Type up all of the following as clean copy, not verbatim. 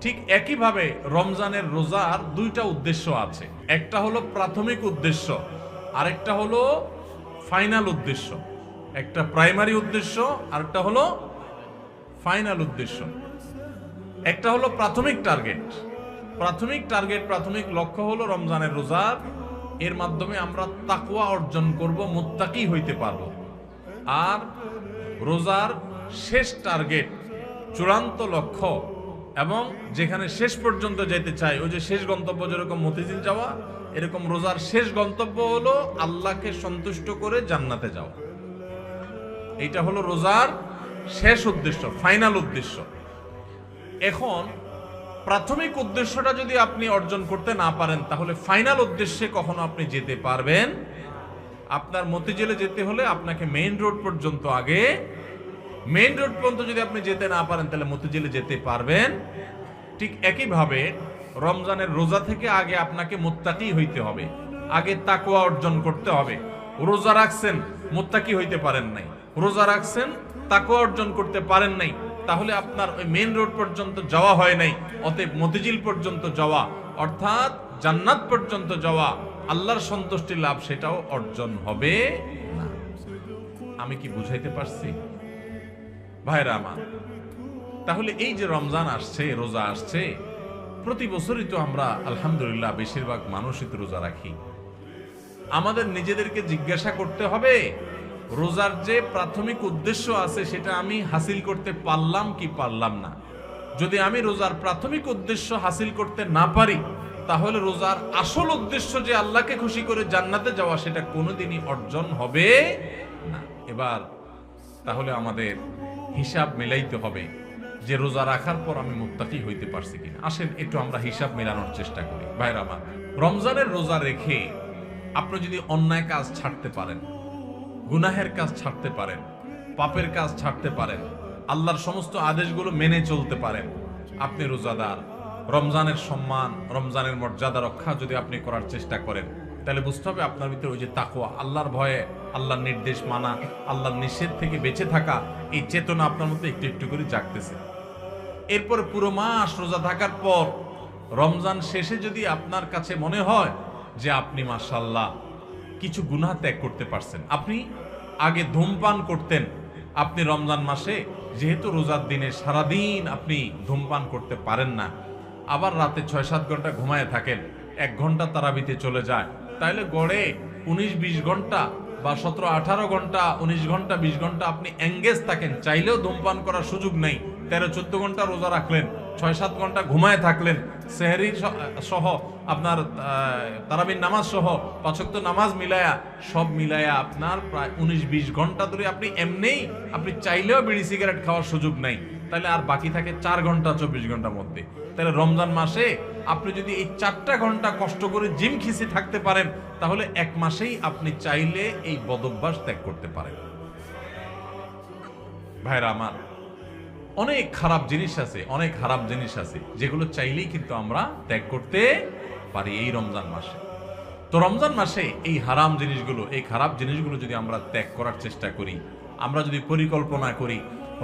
ঠিক একইভাবে রমজানের রোজার দুইটা উদ্দেশ্য আছে। একটা হলো প্রাথমিক উদ্দেশ্য, আরেকটা হলো ফাইনাল উদ্দেশ্য। একটা প্রাইমারি উদ্দেশ্য, আরেকটা হলো ফাইনাল উদ্দেশ্য। একটা হলো প্রাথমিক টার্গেট। প্রাথমিক লক্ষ্য হলো রমজানের রোজার, এর মাধ্যমে আমরা তাকওয়া অর্জন করব, মুত্তাকি হইতে পারবো। আর রোজার শেষ টার্গেট, চূড়ান্ত লক্ষ্য এবং যেখানে শেষ পর্যন্ত যেতে চাই, ওই যে শেষ গন্তব্য যেরকম মতিঝিল যাওয়া, এরকম রোজার শেষ গন্তব্য হলো আল্লাহকে সন্তুষ্ট করে জান্নাতে যাওয়া। এইটা হলো রোজার শেষ উদ্দেশ্য, ফাইনাল উদ্দেশ্য। এখন প্রাথমিক উদ্দেশ্যটা যদি আপনি অর্জন করতে না পারেন, তাহলে ফাইনাল উদ্দেশ্যে কখনো আপনি যেতে পারবেন? আপনার মতিঝিলে যেতে হলে আপনাকে মেইন রোড পর্যন্ত, আগে মেইন রোড পর্যন্ত যদি আপনি যেতে না পারেন, তাহলে মতিঝিলে যেতে পারবেন? ঠিক একইভাবে রমজানের রোজা থেকে আগে আপনাকে মুত্তাকি হইতে হবে, আগে তাকওয়া অর্জন করতে হবে। রোজা রাখছেন, মুত্তাকি হইতে পারেন নাই, রোজা রাখছেন, তাকওয়া অর্জন করতে পারেন নাই, তাহলে আপনার ওই মেইন রোড পর্যন্ত যাওয়া হয় নাই। অতএব মতিঝিল পর্যন্ত যাওয়া, অর্থাৎ জান্নাত পর্যন্ত যাওয়া, আল্লাহর সন্তুষ্টি লাভ, সেটাও অর্জন হবে না। আমি কি বুঝাইতে পারছি ভাইরা আমার? তাহলে এই যে রমজান আসছে, রোজা আসছে, প্রতি বছরই তো আমরা আলহামদুলিল্লাহ বেশিরভাগ মানুষই তো রোজা রাখি। আমাদের নিজেদেরকে জিজ্ঞাসা করতে হবে, রোজার যে প্রাথমিক উদ্দেশ্য আছে সেটা আমি হাসিল করতে পারলাম কি পারলাম না। যদি আমি রোজার প্রাথমিক উদ্দেশ্য হাসিল করতে না পারি, তাহলে রোজার আসল উদ্দেশ্য যে আল্লাহকে খুশি করে জান্নাতে যাওয়া, সেটা কোনোদিনই অর্জন হবে না। এবার তাহলে আমাদের হিসাব মেলাইতে হবে যে রোজা রাখার পর আমি মুত্তাকি হইতে পারছি কিনা। আসেন একটু আমরা হিসাব মেলানোর চেষ্টা করি ভাইরা আমার। রমজানের রোজা রেখে আপনি যদি অন্যায় কাজ ছাড়তে পারেন, গুনাহের কাজ ছাড়তে পারেন, পাপের কাজ ছাড়তে পারেন, আল্লাহর সমস্ত আদেশগুলো মেনে চলতে পারেন, আপনি রোজাদার। রমজানের সম্মান, রমজানের মর্যাদা রক্ষা যদি আপনি করার চেষ্টা করেন, তাহলে বুঝতে হবে আপনার ভিতরে ওই যে তাকওয়া, আল্লাহর ভয়ে, আল্লাহর নির্দেশ মানা, আল্লাহর নিষেধ থেকে বেঁচে থাকা, এই চেতনা আপনার মধ্যে একটু একটু করে জাগতেছে। এরপরে পুরো মাস রোজা থাকার পর রমজান শেষে যদি আপনার কাছে মনে হয় যে আপনি মাশাআল্লাহ কিছু গুনাহ ত্যাগ করতে পারছেন, আপনি আগে ধূমপান করতেন, আপনি রমজান মাসে যেহেতু রোজার দিনে সারাদিন আপনি ধূমপান করতে পারেন না, আবার রাতে 6-7 ঘন্টা ঘুমায় থাকেন, 1 ঘন্টা তারাবিতে চলে যায়, তাহলে গড়ে 19-20 ঘন্টা বা 17-18 ঘন্টা, 19 ঘন্টা 20 ঘন্টা আপনি এঙ্গেজ থাকেন, চাইলেও ধূমপান করার সুযোগ নেই। 13-14 ঘন্টা রোজা রাখলেন, 6-7 ঘন্টা ঘুমায় থাকলেন, সেহরি সহ আপনার তারাবির নামাজ সহ 5 ওয়াক্ত নামাজ মিলায়া, সব মিলায়া আপনার প্রায় 19-20 ঘন্টা ধরে আপনি এমনিই, আপনি চাইলেও বিড়ি সিগারেট খাওয়ার সুযোগ নাই। তাহলে আর বাকি থাকে 4 ঘন্টা 24 ঘন্টার মধ্যে। তাহলে রমজান মাসে আপনি যদি এই 4টা ঘন্টা কষ্ট করে জিম খিসি থাকতে পারেন, তাহলে 1 মাসেই আপনি চাইলে এই বদভ্যাস ত্যাগ করতে পারেন। ভাইরা আমার, অনেক খারাপ জিনিস আছে, অনেক হারাম জিনিস আছে, যেগুলো চাইলেই কিন্তু আমরা ত্যাগ করতে পারি এই রমজান মাসে। তো রমজান মাসে এই হারাম জিনিসগুলো, এই খারাপ জিনিসগুলো যদি আমরা ত্যাগ করার চেষ্টা করি, আমরা যদি পরিকল্পনা করি,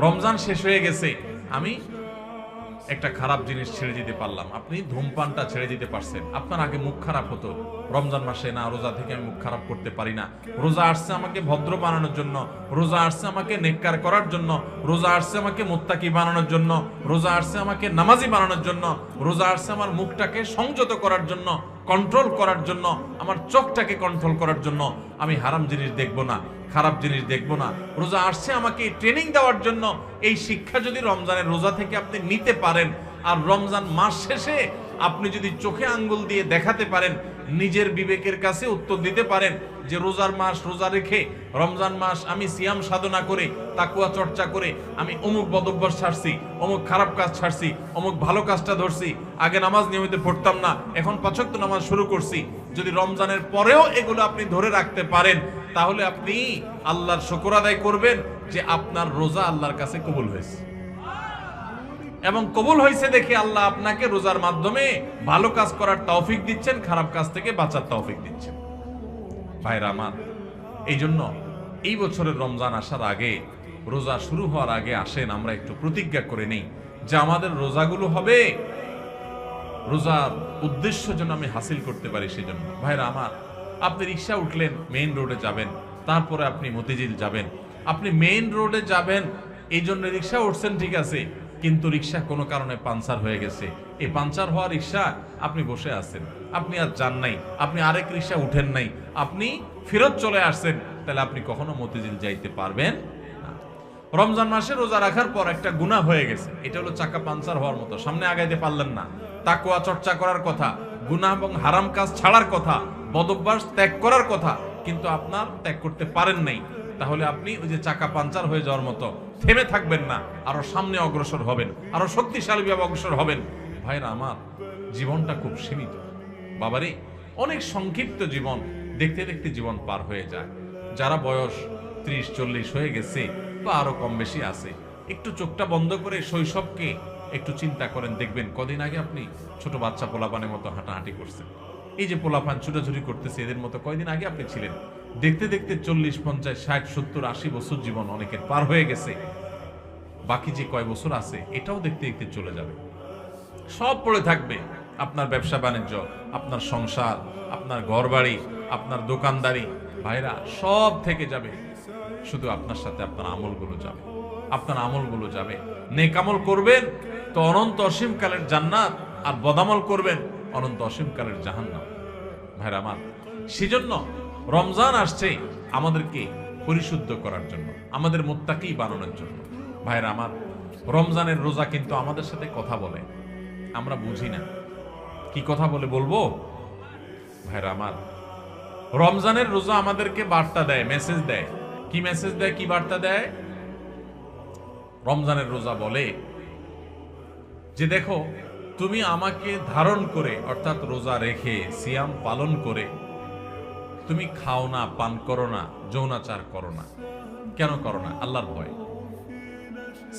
রমজান শেষ হয়ে গেছে, আমি একটা খারাপ জিনিস ছেড়ে দিতে পারলাম। আপনি ধূমপানটা ছেড়ে দিতে পারছেন। আপনার আগে মুখ খারাপ হতো, রমজান মাসে না, রোজা থেকে আমি মুখ খারাপ করতে পারি না, রোজা আসছে আমাকে ভদ্র বানানোর জন্য, রোজা আসছে আমাকে নেককার করার জন্য, রোজা আসছে আমাকে মুত্তাকি বানানোর জন্য, রোজা আসছে আমাকে নামাজি বানানোর জন্য, রোজা আসছে আমার মুখটাকে সংযত করার জন্য, কন্ট্রোল করার জন্য, আমার চোখটাকে কন্ট্রোল করার জন্য। আমি হারাম জিনিস দেখবো না, খারাপ জিনিস দেখবো না। রোজা আসছে আমাকে ট্রেনিং দেওয়ার জন্য। এই শিক্ষা যদি রমজানের রোজা থেকে আপনি নিতে পারেন, আর রমজান মাস শেষে আপনি যদি চোখে আঙ্গুল দিয়ে দেখাতে পারেন, নিজের বিবেকের কাছে উত্তর দিতে পারেন যে রোজার মাস রোজা রেখে, রমজান মাস আমি সিয়াম সাধনা করে, তাকওয়া চর্চা করে আমি অমুক বদভ্যাস ছাড়ছি, অমুক খারাপ কাজ ছাড়ছি, অমুক ভালো কাজটা ধরছি, আগে নামাজ নিয়মিত পড়তাম না, এখন 5 ওয়াক্ত নামাজ শুরু করছি। যদি রমজানের পরেও এগুলো আপনি ধরে রাখতে পারেন, তাহলে আপনি আল্লাহর শুকর আদায় করবেন যে আপনার রোজা আল্লাহর কাছে কবুল হয়েছে। এবং কবুল হয়েছে দেখে আল্লাহ আপনাকে রোজার মাধ্যমে ভালো কাজ করার তৌফিক দিচ্ছেন, খারাপ কাজ থেকে বাঁচার তৌফিক দিচ্ছেন। ভাইরা আমার, এই জন্য এই বছরের রমজান আসার আগে, রোজা শুরু হওয়ার আগে আসেন আমরা একটু প্রতিজ্ঞা করে নেই যে আমাদের রোজাগুলো হবে রোজার উদ্দেশ্য যেন আমি হাসিল করতে পারি সেজন্য। ভাইরা আমার, আপনি রিক্সা উঠলেন, মেইন রোডে যাবেন, তারপরে আপনি মতিঝিল যাবেন। আপনি মেইন রোডে যাবেন এই জন্য রিক্সা উঠছেন, ঠিক আছে, কিন্তু রিক্সা কোনো কারণে পাঞ্চার হয়ে গেছে। এই পাঞ্চার হওয়া রিক্সা আপনি বসে আছেন, আপনি আর যান নাই, আপনি আরেক রিক্সা উঠেন নাই, আপনি ফেরত চলে আসছেন, তাহলে আপনি কখনো মতিঝিল যাইতে পারবেন না। রমজান মাসে রোজা রাখার পর একটা গুনাহ হয়ে গেছে, এটা হলো চাকা পাঞ্চার হওয়ার মতো, সামনে আগাইতে পারলেন না। তাকওয়া চর্চা করার কথা, গুনাহ এবং হারাম কাজ ছাড়ার কথা, বদভ্যাস ত্যাগ করার কথা, কিন্তু আপনার ত্যাগ করতে পারেন নাই। তাহলে আপনি ওই যে চাকা পাঞ্চার হয়ে যাওয়ার মতো থেমে থাকবেন না, আরো সামনে অগ্রসর হবেন, আরো শক্তিশালী ভাবে অগ্রসর হবেন। ভাইরা আমার, জীবনটা খুব সীমিত বাবারে, অনেক সংক্ষিপ্ত জীবন, দেখতে দেখতে জীবন পার হয়ে যায়। যারা বয়স 30-40 হয়ে গেছে বা আরো কম বেশি আছে, একটু চোখটা বন্ধ করে শৈশবকে একটু চিন্তা করেন, দেখবেন কদিন আগে আপনি ছোট বাচ্চা পোলাপানের মতো হাঁটাহাঁটি করছেন। এই যে পোলাপান ছুটাছুটি করতেছে, এদের মতো কয়দিন আগে আপনি ছিলেন। দেখতে দেখতে 40, 50, 60, 70, 80 বছর জীবন অনেকের পার হয়ে গেছে। বাকি যে কয় বছর আছে এটাও দেখতে দেখতে চলে যাবে। সব পড়ে থাকবে, আপনার ব্যবসা বাণিজ্য, আপনার সংসার, আপনার ঘরবাড়ি, আপনার দোকানদারি, ভাইরা সব থেকে যাবে। শুধু আপনার সাথে আপনার আমলগুলো যাবে, আপনার আমলগুলো যাবে। নেক আমল করবেন তো অনন্ত অসীম কালের জান্নাত, আর বদামল করবেন অনন্ত অসীম কালের জাহান্নাম। ভাইরা আমার, সেজন্য রমজান আসছে আমাদেরকে পরিশুদ্ধ করার জন্য, আমাদের মুত্তাকি বানানোর জন্য। ভাইরা আমার, রমজানের রোজা কিন্তু আমাদের সাথে কথা বলে, আমরা বুঝি না কি কথা বলে বলবো। ভাইরা আমার, রমজানের রোজা আমাদেরকে বার্তা দেয়, মেসেজ দেয়। কি মেসেজ দেয়, কি বার্তা দেয়? রমজানের রোজা বলে যে দেখো, তুমি আমাকে ধারণ করে, অর্থাৎ রোজা রেখে সিয়াম পালন করে তুমি খাও না, পান করো না, যৌনাচার করো না। কেন করো না? আল্লাহর ভয়।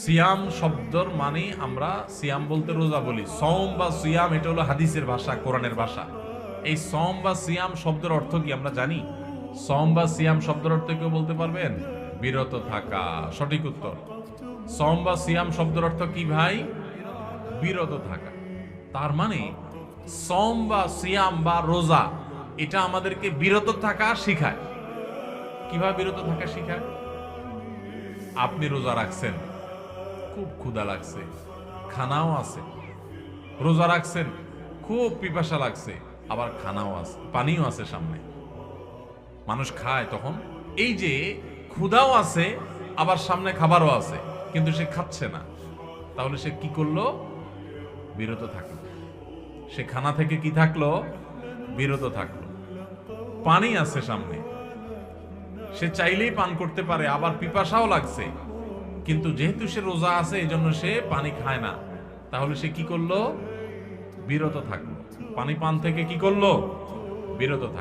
সিয়াম শব্দর মানে, আমরা সিয়াম বলতে রোজা বলি, সওম বা সিয়াম এটা হলো হাদিসের ভাষা, কোরআনের ভাষা। এই সওম বা সিয়াম শব্দের অর্থ কি আমরা জানি? সওম বা সিয়াম শব্দের অর্থ কেউ বলতে পারবেন? বিরত থাকা। সঠিক উত্তর। সওম বা সিয়াম শব্দের অর্থ কি ভাই? বিরত থাকা। তার মানে সওম বা সিয়াম বা রোজা এটা আমাদেরকে বিরত থাকা শিখায়। কিভাবে বিরত থাকা শিখায়? আপনি রোজা রাখছেন, খুব ক্ষুধা লাগছে, খানাও আছে। রোজা রাখছেন, খুব পিপাসা লাগছে, আবার খানাও আছে, পানিও আছে সামনে। মানুষ খায় তখন, এই যে ক্ষুধাও আছে আবার সামনে খাবারও আছে, কিন্তু সে খাচ্ছে না। তাহলে সে কি করলো? বিরত থাকলো। সে খানা থেকে কি থাকলো? বিরত থাকলো। পানি আছে সামনে, সে চাইলেই পান করতে পারে, আবার পিপাসাও লাগছে, কিন্তু যেহেতু সে রোজা আছে এই জন্য সে পানি খায় না। তাহলে সে কি করলো? বিরত থাকলো। পানি পান থেকে কি করলো? বিরত থাকলো।